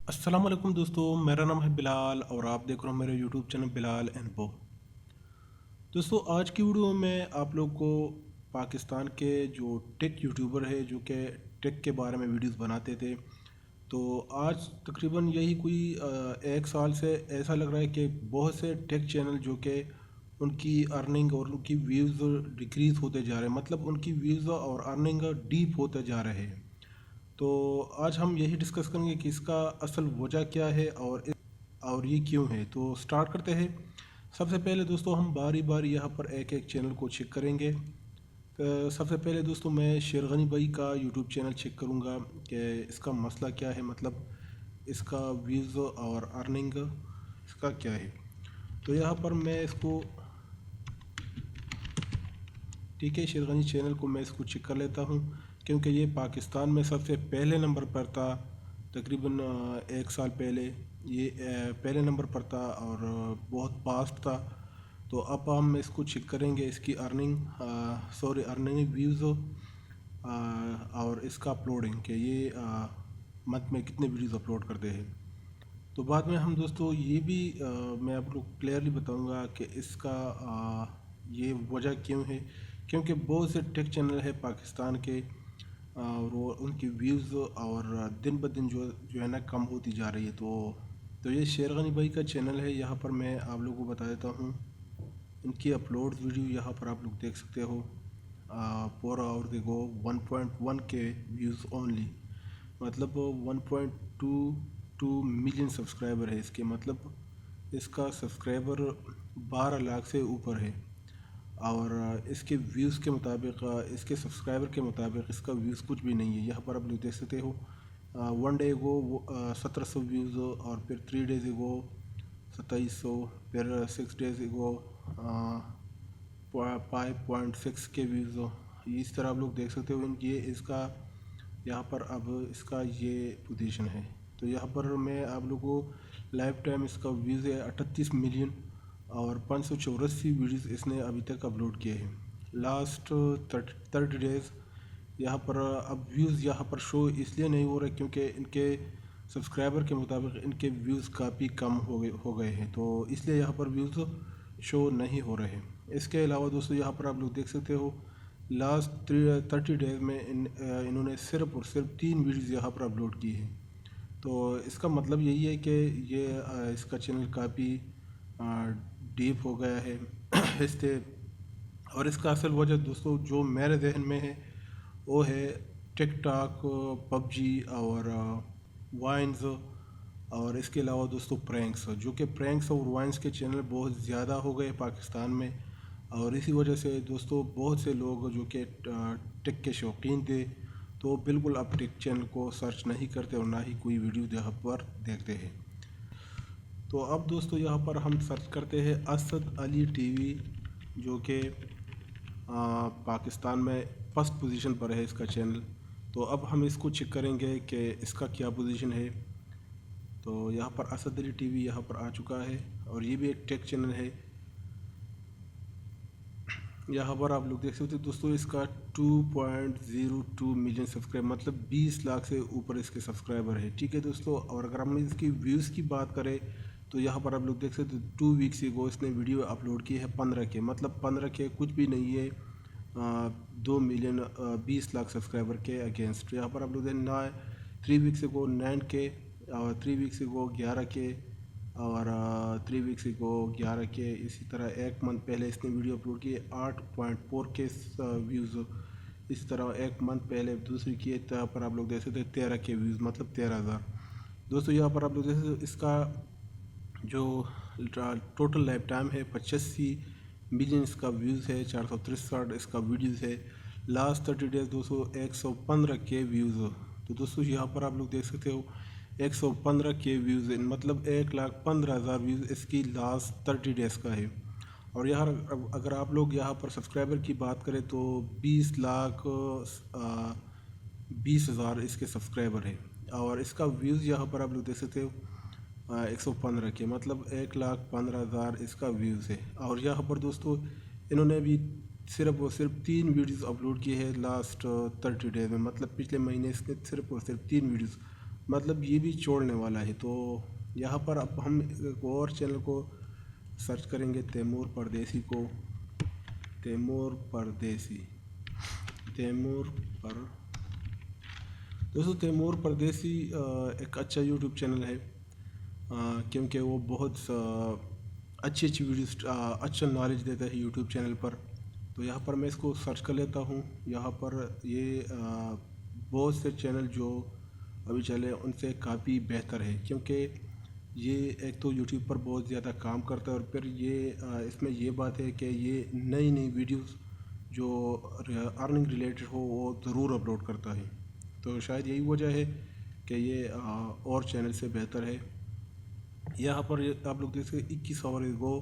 अस्सलाम वालेकुम दोस्तों, मेरा नाम है बिलाल और आप देख रहे हो मेरे यूट्यूब चैनल बिलाल एंड बो। दोस्तों, आज की वीडियो में आप लोग को पाकिस्तान के जो टेक यूट्यूबर है जो कि टेक के बारे में वीडियोस बनाते थे, तो आज तकरीबन यही कोई एक साल से ऐसा लग रहा है कि बहुत से टेक चैनल जो कि उनकी अर्निंग और उनकी व्यूज़ डिक्रीज़ होते जा रहे हैं, मतलब उनकी व्यूज़ और अर्निंग डीप होते जा रहे हैं। तो आज हम यही डिस्कस करेंगे कि इसका असल वजह क्या है और ये क्यों है। तो स्टार्ट करते हैं। सबसे पहले दोस्तों हम बारी बारी यहाँ पर एक एक चैनल को चेक करेंगे। तो सबसे पहले दोस्तों मैं शेरगनी भाई का यूट्यूब चैनल चेक करूँगा कि इसका मसला क्या है, मतलब इसका व्यूज़ और अर्निंग इसका क्या है। तो यहाँ पर मैं इसको, ठीक है, शेरगनी चैनल को मैं इसको चेक कर लेता हूँ क्योंकि ये पाकिस्तान में सबसे पहले नंबर पर था। तकरीबन एक साल पहले ये पहले नंबर पर था और बहुत फास्ट था। तो अब हम इसको चेक करेंगे इसकी अर्निंग व्यूज़ और इसका अपलोडिंग कि ये मंथ में कितने वीडियोज़ अपलोड करते हैं। तो बाद में हम दोस्तों ये भी मैं आप लोग क्लियरली बताऊंगा कि इसका ये वजह क्यों है, क्योंकि बहुत से टेक चैनल है पाकिस्तान के और वो उनकी व्यूज़ और दिन ब दिन जो है ना कम होती जा रही है। तो ये शेरगनी भाई का चैनल है, यहाँ पर मैं आप लोगों को बता देता हूँ। इनकी अपलोड वीडियो यहाँ पर आप लोग देख सकते हो। पर आवर देखो 1.1 के व्यूज़ ओनली, मतलब 1.22 मिलियन सब्सक्राइबर है इसके, मतलब इसका सब्सक्राइबर 12 लाख से ऊपर है। और इसके व्यूज़ के मुताबिक, इसके सब्सक्राइबर के मुताबिक इसका व्यूज़ कुछ भी नहीं है। यहाँ पर आप लोग देख सकते हो। वन डे गो 1700 व्यूज़, और फिर 3 डेज गो 2700, फिर 6 डेज गो 5.6 के व्यूज़। इस तरह आप लोग देख सकते हो इनकी इसका यहाँ पर अब इसका ये पोजीशन है। तो यहाँ पर मैं आप लोगों को लाइफ टाइम इसका व्यूज़ है 38 मिलियन और 584 वीडियोस इसने अभी तक अपलोड किए हैं लास्ट 30 डेज़। यहाँ पर अब व्यूज़ यहाँ पर शो इसलिए नहीं हो रहे क्योंकि इनके सब्सक्राइबर के मुताबिक इनके व्यूज़ काफ़ी कम हो गए हैं, तो इसलिए यहाँ पर व्यूज़ शो नहीं हो रहे हैं। इसके अलावा दोस्तों यहाँ पर आप लोग देख सकते हो लास्ट 30 डेज़ में इन्होंने सिर्फ और सिर्फ 3 वीडियोज़ यहाँ पर अपलोड की है। तो इसका मतलब यही है कि ये इसका चैनल काफ़ी डीप हो गया है इससे। और इसका असल वजह दोस्तों जो मेरे जहन में है वो है टिकटॉक, पबजी और वाइन्स, और इसके अलावा दोस्तों प्रैंक्स, जो कि प्रैंक्स और वाइन्स के चैनल बहुत ज़्यादा हो गए पाकिस्तान में। और इसी वजह से दोस्तों बहुत से लोग जो कि टेक के शौकीन थे तो बिल्कुल अब टेक चैनल को सर्च नहीं करते और ना ही कोई वीडियो यहाँ पर देखते हैं। तो अब दोस्तों यहाँ पर हम सर्च करते हैं असद अली टीवी, जो कि पाकिस्तान में फर्स्ट पोजीशन पर है इसका चैनल। तो अब हम इसको चेक करेंगे कि इसका क्या पोजीशन है। तो यहाँ पर असद अली टीवी यहाँ पर आ चुका है और ये भी एक टेक चैनल है। यहाँ पर आप लोग देख सकते हो दोस्तों इसका 2.02 मिलियन सब्सक्राइबर, मतलब 20 लाख से ऊपर इसके सब्सक्राइबर है। ठीक है दोस्तों, और अगर हम इसकी व्यूज़ की बात करें तो यहाँ पर आप लोग देख सकते हो 2 वीक्स गो इसने वीडियो अपलोड की है 15 के, मतलब 15 के कुछ भी नहीं है 2 मिलियन 20 लाख सब्सक्राइबर के अगेंस्ट। यहाँ पर आप लोग ना 3 वीक्स गो 9 के, और 3 वीक्स गो 11 के, और 3 वीक्स को 11 के। इसी तरह एक मंथ पहले इसने वीडियो अपलोड की 8.4 के व्यूज़। इसी तरह एक मंथ पहले दूसरी की है, यहाँ पर आप लोग देख सकते हैं 13 के व्यूज़, मतलब 13,000। दोस्तों यहाँ पर आप लोग देख सकते हो इसका जो टोटल लाइफ टाइम है 85 मिलियन इसका व्यूज़ है, 463 इसका वीडियोज़ है। लास्ट 30 डेज़ दोस्तों 115 के व्यूज़। तो दोस्तों यहाँ पर आप लोग देख सकते हो 115 के व्यूज़, मतलब 1,15,000 व्यूज़ इसकी लास्ट 30 डेज़ का है। और यहाँ अगर आप लोग यहाँ पर सब्सक्राइबर की बात करें तो 20,20,000 इसके सब्सक्राइबर है। और इसका व्यूज़ यहाँ पर आप लोग देख सकते हो 115 के, मतलब 1,15,000 इसका व्यूज़ है। और यहाँ पर दोस्तों इन्होंने भी सिर्फ और सिर्फ 3 वीडियोज़ अपलोड किए हैं लास्ट 30 डेज में, मतलब पिछले महीने इसने सिर्फ और सिर्फ 3 वीडियोज़ مطلب یہ بھی چھوڑنے والا ہے. تو یہاں پر اب ہم ایک اور چینل کو سرچ کریں گے، تیمور پردیسی کو. تیمور پردیسی، دوستو تیمور پردیسی ایک اچھا یوٹیوب چینل ہے، کیونکہ وہ بہت اچھی ویڈیوز، اچھا نالج دیتا ہے یوٹیوب چینل پر. تو یہاں پر میں اس کو سرچ کر لیتا ہوں. یہاں پر یہ بہت سے چینل جو ابھی چلے ان سے کافی بہتر ہے، کیونکہ یہ ایک تو یوٹیوب پر بہت زیادہ کام کرتا ہے، اور پھر یہ اس میں یہ بات ہے کہ یہ نئی ویڈیوز جو ارننگ ریلیٹڈ ہو وہ ضرور اپلوڈ کرتا ہے. تو شاید یہی وجہ ہے کہ یہ اور چینل سے بہتر ہے. یہاں پر آپ لوگ دیکھ سکتے 21 آور کو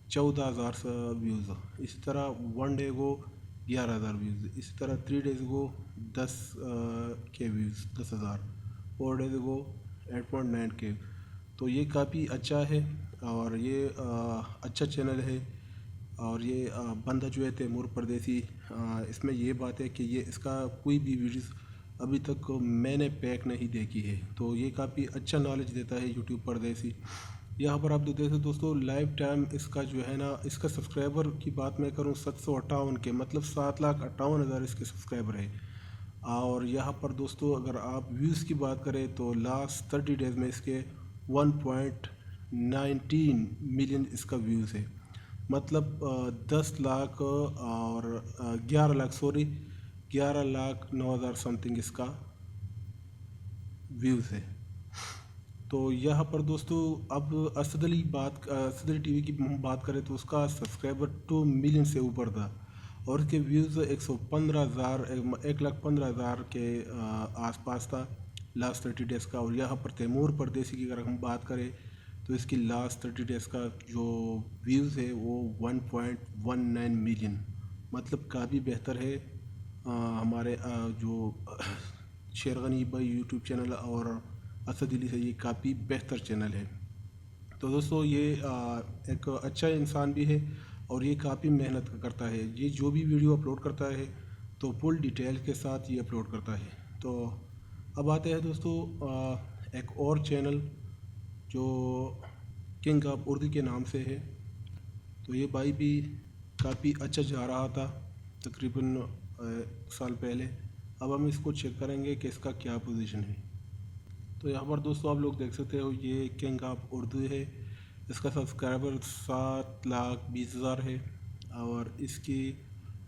14,000 ویوز، اسی طرح 1 ڈے کو 11,000 ویوز، اسی طرح 3 ڈیز کو 10 کے ویوز، 10,000، 4 ڈیز کو 8.9 کے. تو یہ کافی اچھا ہے اور یہ اچھا چینل ہے. اور یہ بندہ جو ہے تیمور پردیسی، اس میں یہ بات ہے کہ یہ اس کا کوئی بھی ویڈیوز ابھی تک میں نے پیک نہیں دیکھی ہے. تو یہ کافی اچھا نالج دیتا ہے یوٹیوب پردیسی. یہاں پر آپ دیکھ سکتے دوستو لائف ٹائم اس کا جو ہے نا، اس کا سبسکرائبر کی بات میں کروں 758 کے، مطلب 7,58,000 اس کے سبسکرائبر ہے. اور یہاں پر دوستو اگر آپ ویوز کی بات کریں تو لاسٹ 30 ڈیز میں اس کے 1.19 ملین اس کا ویوز ہے. مطلب 10 لاکھ اور 11,09,000 سم تھنگ اس کا ویوز ہے. تو یہاں پر دوستو اب اسد علی ٹی وی کی بات کریں تو اس کا سبسکرائبر 2 ملین سے اوپر تھا، اور اس کے ویوز 1,15,000 کے آس پاس تھا لاسٹ 30 ڈیز کا. اور یہاں پر تیمور پردیسی کی اگر ہم بات کریں تو اس کی لاسٹ 30 ڈیز کا جو ویوز ہے وہ 1.19 ملین، مطلب کافی بہتر ہے. ہمارے جو شیرغنی بھائی یوٹیوب چینل اور اسد علی سے یہ کافی بہتر چینل ہے. تو دوستو یہ ایک اچھا انسان بھی ہے اور یہ کافی محنت کرتا ہے. یہ جو بھی ویڈیو اپلوڈ کرتا ہے تو فل ڈیٹیل کے ساتھ یہ اپلوڈ کرتا ہے. تو اب آتے ہیں دوستو ایک اور چینل جو کنگ آف اردو کے نام سے ہے. تو یہ بھائی بھی کافی اچھا جا رہا تھا تقریباً سال پہلے. اب ہم اس کو چیک کریں گے کہ اس کا کیا پوزیشن ہے. تو یہاں پر دوستو آپ لوگ دیکھ سکتے ہو یہ کنگ آف اردو ہے. اس کا سبسکرائبر 7,20,000 ہے، اور اس کی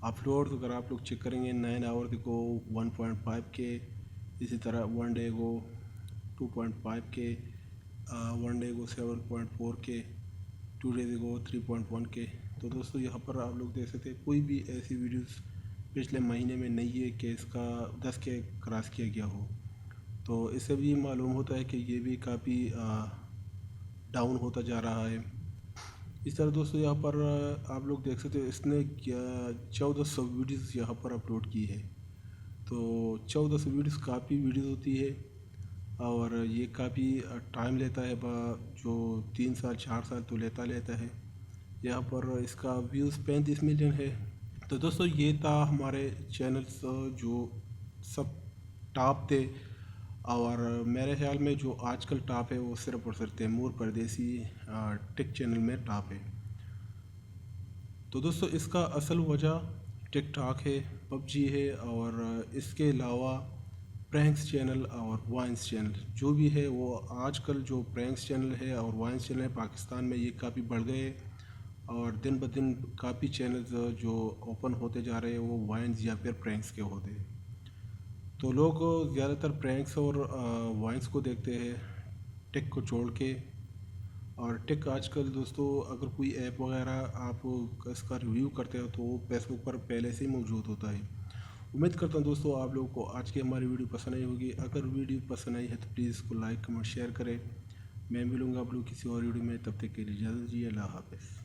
اپلوڈ اگر آپ لوگ چیک کریں گے 9 آور کو 1.5 کے، اسی طرح 1 ڈے کو 2.5 کے، 1 ڈے کو 7.4 کے، 2 ڈیز کو 3.1 کے. تو دوستو یہاں پر آپ لوگ دیکھ سکتے کوئی بھی ایسی ویڈیوز پچھلے مہینے میں نہیں ہے کہ اس کا 10 کے کراس کیا گیا ہو. تو اس سے بھی معلوم ہوتا ہے کہ یہ بھی کافی ڈاؤن ہوتا جا رہا ہے. اس طرح دوستو یہاں پر آپ لوگ دیکھ سکتے اس نے 1400 ویڈیوز یہاں پر اپلوڈ کی ہے. تو 1400 ویڈیوز کافی ویڈیوز ہوتی ہے، اور یہ کافی ٹائم لیتا ہے، جو 3 سال 4 سال تو لیتا ہے. یہاں پر اس کا ویوز 35 ملین ہے. تو دوستو یہ تھا ہمارے چینلز جو سب ٹاپ تھے، اور میرے خیال میں جو آج کل ٹاپ ہے وہ صرف اور صرف تیمور پردیسی ٹک چینل میں ٹاپ ہے. تو دوستو اس کا اصل وجہ ٹک ٹاک ہے، پب جی ہے، اور اس کے علاوہ پرینکس چینل اور وائنس چینل جو بھی ہے. وہ آج کل جو پرینکس چینل ہے اور وائنس چینل ہے پاکستان میں یہ کافی بڑھ گئے، اور دن بدن کافی چینلز جو اوپن ہوتے جا رہے ہیں وہ وائنس یا پھر پرینکس کے ہوتے ہیں. تو لوگ زیادہ تر پرینکس اور وائنس کو دیکھتے ہیں ٹک کو چھوڑ کے. اور ٹک آج کل دوستو اگر کوئی ایپ وغیرہ آپ اس کا ریویو کرتے ہو تو وہ فیس بک پر پہلے سے ہی موجود ہوتا ہے. امید کرتا ہوں دوستو آپ لوگوں کو آج کی ہماری ویڈیو پسند آئی ہوگی. اگر ویڈیو پسند آئی ہے تو پلیز اس کو لائک کمنٹ شیئر کریں. میں ملوں گا آپ لوگ کسی اور ویڈیو میں، تب تک کے لیے اجازت دیجیے. اللہ حافظ.